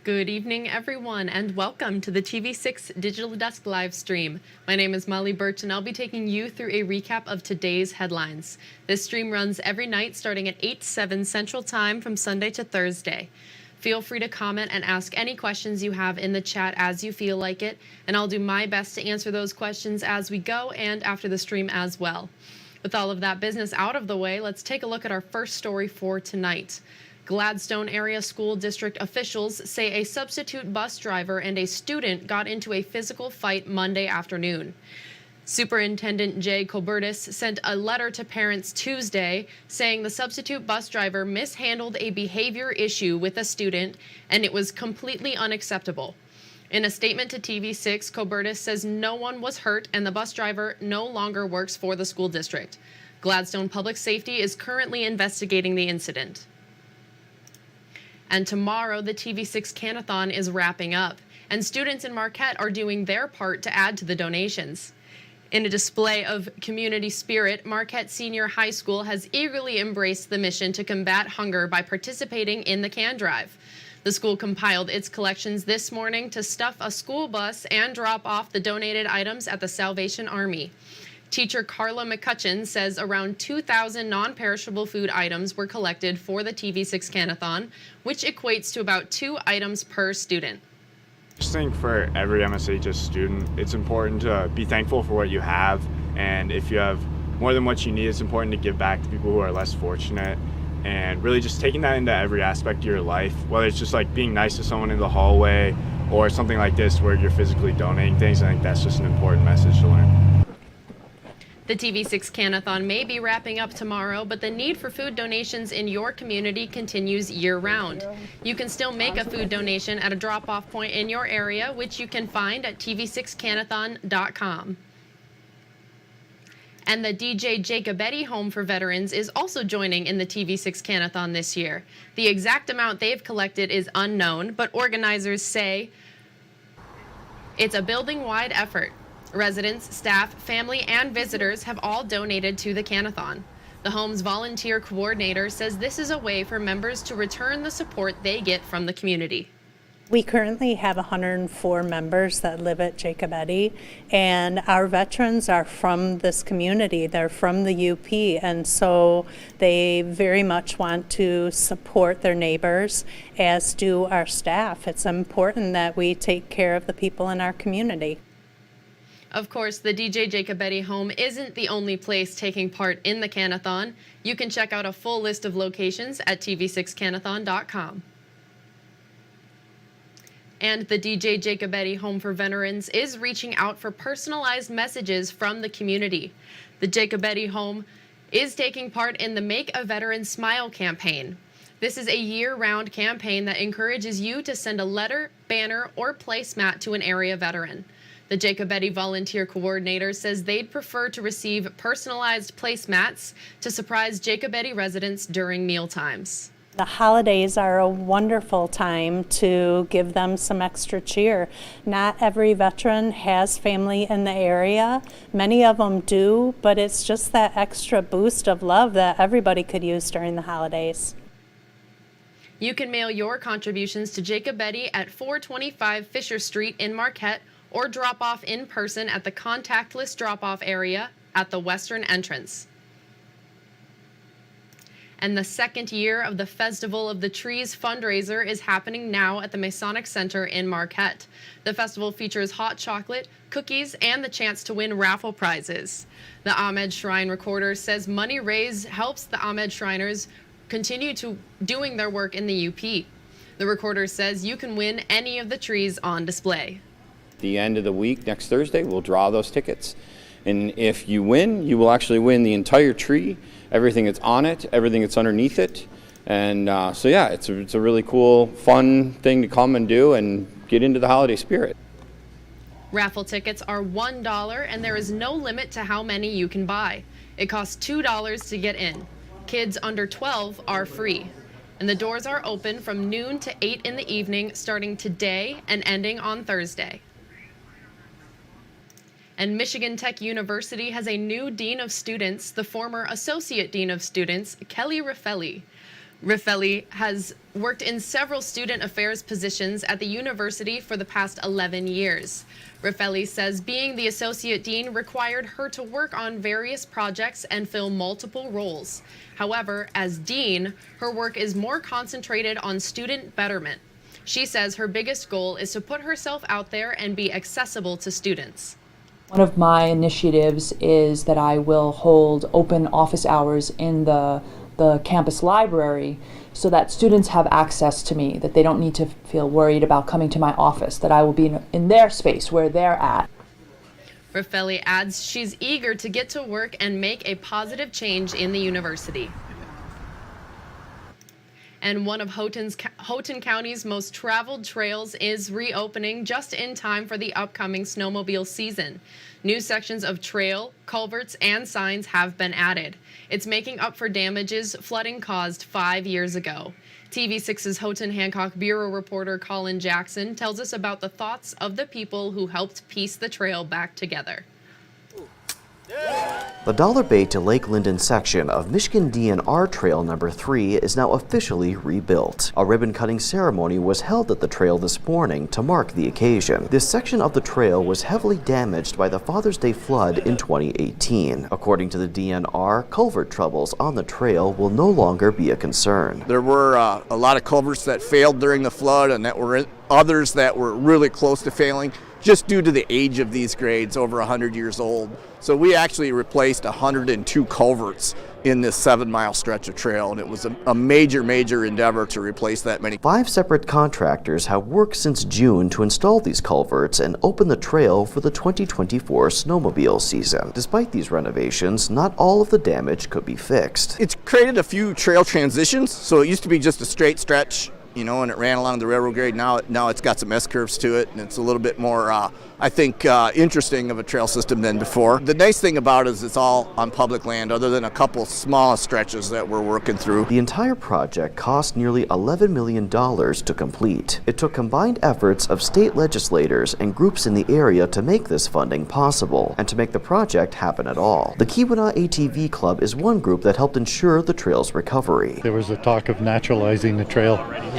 Good evening, everyone, and welcome to the TV6 Digital Desk live stream. My name is Molly Birch, and I'll be taking you through a recap of today's headlines. This stream runs every night starting at 8/7 Central Time from Sunday to Thursday. Feel free to comment and ask any questions you have in the chat as you feel like it, and I'll do my best to answer those questions as we go and after the stream as well. With all of that business out of the way, let's take a look at our first story for tonight. Gladstone Area School District officials say a substitute bus driver and a student got into a physical fight Monday afternoon. Superintendent Jay Colbertus sent a letter to parents Tuesday saying the substitute bus driver mishandled a behavior issue with a student and it was completely unacceptable. In a statement to TV6, Colbertus says no one was hurt and the bus driver no longer works for the school district. Gladstone Public Safety is currently investigating the incident. And tomorrow, the TV6 Canathon is wrapping up, and students in Marquette are doing their part to add to the donations. In a display of community spirit, Marquette Senior High School has eagerly embraced the mission to combat hunger by participating in the Can Drive. The school compiled its collections this morning to stuff a school bus and drop off the donated items at the Salvation Army. Teacher Carla McCutcheon says around 2,000 non-perishable food items were collected for the TV6 Canathon, which equates to about 2 items per student. I just think for every MSHS student, it's important to be thankful for what you have, and if you have more than what you need, it's important to give back to people who are less fortunate, and really just taking that into every aspect of your life, whether it's just like being nice to someone in the hallway or something like this where you're physically donating things. I think that's just an important message to learn. The TV6 Canathon may be wrapping up tomorrow, but the need for food donations in your community continues year-round. You can still make a food donation at a drop-off point in your area, which you can find at tv6canathon.com. And the DJ Jacobetti Home for Veterans is also joining in the TV6 Canathon this year. The exact amount they've collected is unknown, but organizers say it's a building-wide effort. Residents, staff, family, and visitors have all donated to the Canathon. The home's volunteer coordinator says this is a way for members to return the support they get from the community. We currently have 104 members that live at Jacobetti, and our veterans are from this community. They're from the UP, and so they very much want to support their neighbors, as do our staff. It's important that we take care of the people in our community. Of course, the DJ Jacobetti home isn't the only place taking part in the Canathon. You can check out a full list of locations at tv6canathon.com. And the DJ Jacobetti Home for Veterans is reaching out for personalized messages from the community. The Jacobetti Home is taking part in the Make a Veteran Smile campaign. This is a year-round campaign that encourages you to send a letter, banner, or placemat to an area veteran. The Jacobetti volunteer coordinator says they'd prefer to receive personalized placemats to surprise Jacobetti residents during mealtimes. The holidays are a wonderful time to give them some extra cheer. Not every veteran has family in the area. Many of them do, but it's just that extra boost of love that everybody could use during the holidays. You can mail your contributions to Jacobetti at 425 Fisher Street in Marquette, or drop off in person at the contactless drop-off area at the western entrance. And the second year of the Festival of the Trees fundraiser is happening now at the Masonic Center in Marquette. The festival features hot chocolate, cookies, and the chance to win raffle prizes. The Ahmed Shrine Recorder says money raised helps the Ahmed Shriners continue to doing their work in the UP. The Recorder says you can win any of the trees on display. The end of the week, next Thursday, we'll draw those tickets. And if you win, you will actually win the entire tree, everything that's on it, everything that's underneath it. And so yeah, it's a really cool, fun thing to come and do and get into the holiday spirit. Raffle tickets are $1 and there is no limit to how many you can buy. It costs $2 to get in. Kids under 12 are free. And the doors are open from noon to 8 in the evening, starting today and ending on Thursday. And Michigan Tech University has a new Dean of Students, the former Associate Dean of Students, Kelly Raffelli. Raffelli has worked in several student affairs positions at the university for the past 11 years. Raffelli says being the associate dean required her to work on various projects and fill multiple roles. However, as dean, her work is more concentrated on student betterment. She says her biggest goal is to put herself out there and be accessible to students. One of my initiatives is that I will hold open office hours in the campus library so that students have access to me, that they don't need to feel worried about coming to my office, that I will be in their space where they're at. Raffelli adds she's eager to get to work and make a positive change in the university. And one of Houghton County's most traveled trails is reopening just in time for the upcoming snowmobile season. New sections of trail, culverts, and signs have been added. It's making up for damages flooding caused 5 years ago. TV6's Houghton Hancock Bureau reporter Colin Jackson tells us about the thoughts of the people who helped piece the trail back together. The Dollar Bay to Lake Linden section of Michigan DNR Trail number 3 is now officially rebuilt. A ribbon-cutting ceremony was held at the trail this morning to mark the occasion. This section of the trail was heavily damaged by the Father's Day flood in 2018. According to the DNR, culvert troubles on the trail will no longer be a concern. There were a lot of culverts that failed during the flood, and that were others that were really close to failing, just due to the age of these grades, over 100 years old. So we actually replaced 102 culverts in this 7-mile stretch of trail, and it was a major endeavor to replace that many. 5 separate contractors have worked since June to install these culverts and open the trail for the 2024 snowmobile season. Despite these renovations, not all of the damage could be fixed. It's created a few trail transitions, so it used to be just a straight stretch, you know, and it ran along the railroad grade. Now it's got some S-curves to it, and it's a little bit more, I think, interesting of a trail system than before. The nice thing about it is it's all on public land, other than a couple small stretches that we're working through. The entire project cost nearly $11 million to complete. It took combined efforts of state legislators and groups in the area to make this funding possible, and to make the project happen at all. The Keweenaw ATV Club is one group that helped ensure the trail's recovery. There was a talk of naturalizing the trail.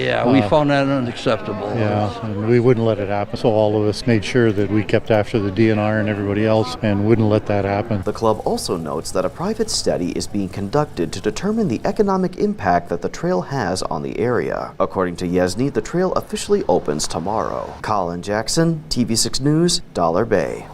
Yeah, we found that unacceptable. Yeah, and we wouldn't let it happen. So all of us made sure that we kept after the DNR and everybody else and wouldn't let that happen. The club also notes that a private study is being conducted to determine the economic impact that the trail has on the area. According to Yesney, the trail officially opens tomorrow. Colin Jackson, TV6 News, Dollar Bay.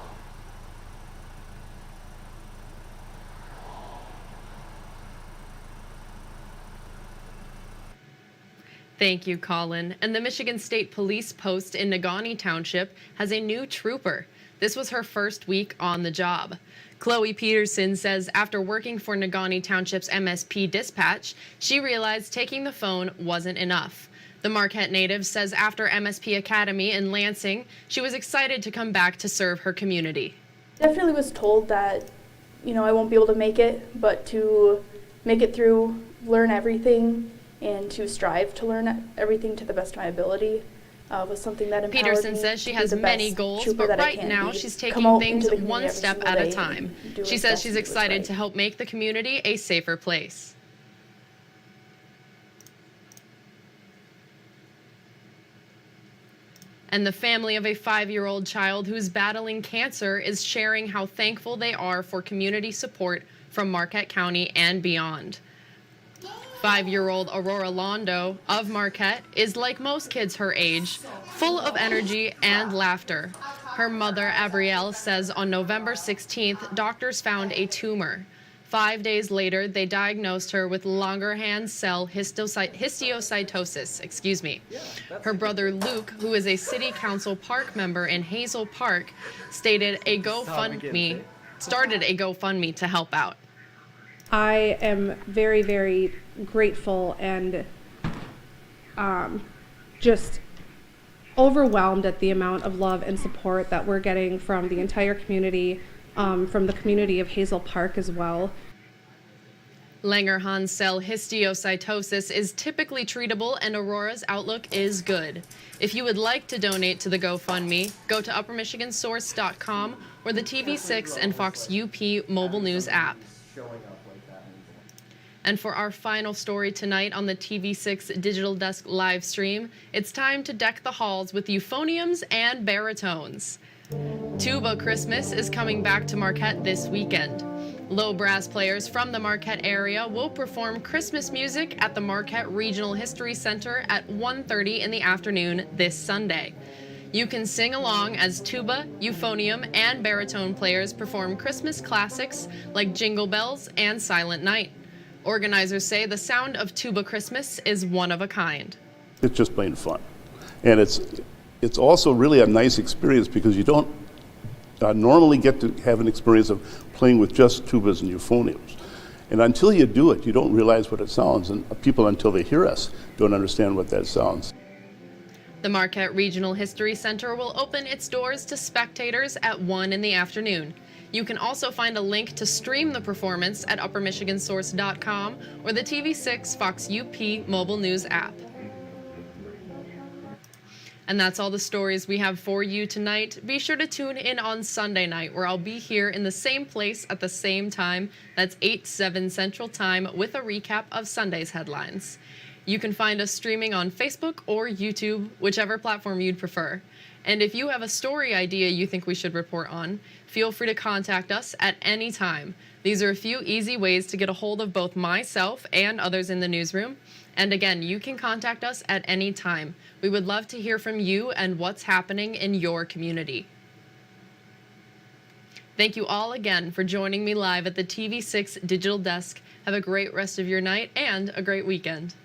Thank you, Colin. And the Michigan State Police Post in Negaunee Township has a new trooper. This was her first week on the job. Chloe Peterson says after working for Negaunee Township's MSP dispatch, she realized taking the phone wasn't enough. The Marquette native says after MSP Academy in Lansing, she was excited to come back to serve her community. Definitely was told that, you know, I won't be able to make it, but to make it through, learn everything, and to strive to learn everything to the best of my ability was something that empowered Peterson me says she to has be the many best goals, trooper but that I right can now be. she's Come taking out things into the community one every step single at a day time. and do She as says best she's as it was excited right. to help make the community a safer place. And the family of a 5-year-old child who's battling cancer is sharing how thankful they are for community support from Marquette County and beyond. 5-year-old Aurora Londo of Marquette is like most kids her age, full of energy and laughter. Her mother, Abrielle, says on November 16th, doctors found a tumor. 5 days later, they diagnosed her with Langerhans cell histiocytosis. Her brother Luke, who is a city council park member in Hazel Park, started a GoFundMe to help out. I am very, very grateful and just overwhelmed at the amount of love and support that we're getting from the entire community, from the community of Hazel Park as well. Langerhans cell histiocytosis is typically treatable, and Aurora's outlook is good. If you would like to donate to the GoFundMe, go to uppermichigansource.com or the TV6 and Fox UP mobile news app. And for our final story tonight on the TV6 Digital Desk live stream, it's time to deck the halls with euphoniums and baritones. Tuba Christmas is coming back to Marquette this weekend. Low brass players from the Marquette area will perform Christmas music at the Marquette Regional History Center at 1:30 in the afternoon this Sunday. You can sing along as tuba, euphonium, and baritone players perform Christmas classics like Jingle Bells and Silent Night. Organizers say the sound of Tuba Christmas is one of a kind. It's just plain fun. And it's also really a nice experience because you don't normally get to have an experience of playing with just tubas and euphoniums. And until you do it, you don't realize what it sounds. And people, until they hear us, don't understand what that sounds. The Marquette Regional History Center will open its doors to spectators at 1 in the afternoon. You can also find a link to stream the performance at uppermichigansource.com or the TV6 Fox UP mobile news app. And that's all the stories we have for you tonight. Be sure to tune in on Sunday night, where I'll be here in the same place at the same time. That's 8/7 Central Time with a recap of Sunday's headlines. You can find us streaming on Facebook or YouTube, whichever platform you'd prefer. And if you have a story idea you think we should report on, feel free to contact us at any time. These are a few easy ways to get a hold of both myself and others in the newsroom. And again, you can contact us at any time. We would love to hear from you and what's happening in your community. Thank you all again for joining me live at the TV6 Digital Desk. Have a great rest of your night and a great weekend.